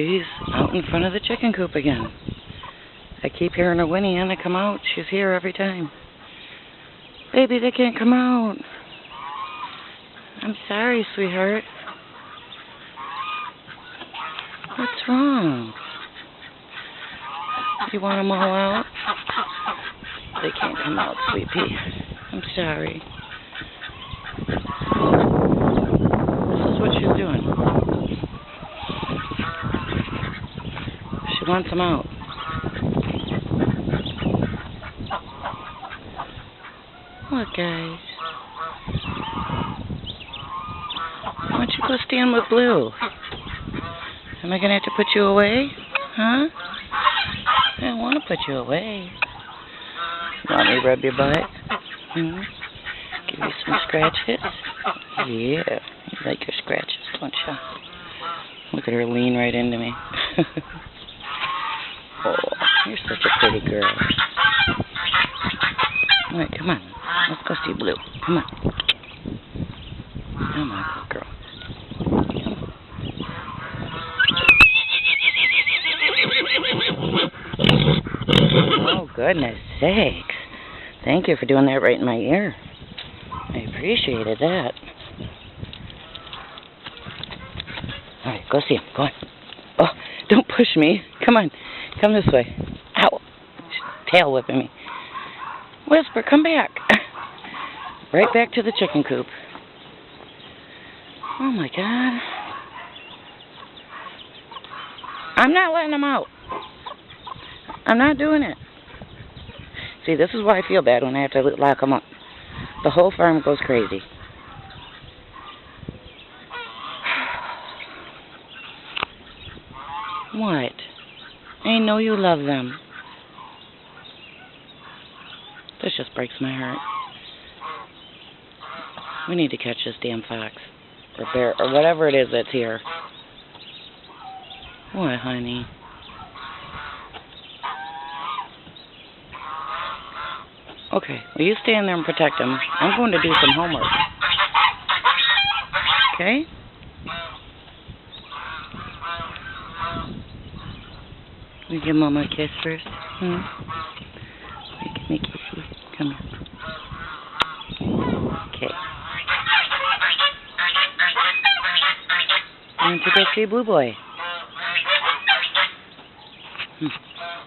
She's out in front of the chicken coop again. I keep hearing her whinnying to come out. She's here every time. Baby, they can't come out. I'm sorry, sweetheart. What's wrong? You want them all out? They can't come out, sweet pea. I'm sorry. This is what she's doing. She wants them out. Look, guys. Why don't you go stand with Blue? Am I going to have to put you away? Huh? I don't want to put you away. You want me to rub your butt? Give you some scratches? Yeah. You like your scratches, don't you? Look at her lean right into me. Oh, you're such a pretty girl. All right, come on. Let's go see Blue. Come on. Come on, good girl. Oh, goodness sakes. Thank you for doing that right in my ear. I appreciated that. All right, go see him. Go on. Oh, don't push me. Come on. Come this way. Ow. Tail whipping me. Whisper, come back. Right back to the chicken coop. Oh, my God. I'm not letting him out. I'm not doing it. See, this is why I feel bad when I have to lock them up. The whole farm goes crazy. What? I know you love them. This just breaks my heart. We need to catch this damn fox. Or bear, or whatever it is that's here. What, honey? Okay, well, you stay in there and protect him. I'm going to do some homework. Okay? Will you give Mama a kiss first? Give me a kissy. Come here. Okay. Time to go see Blue Boy.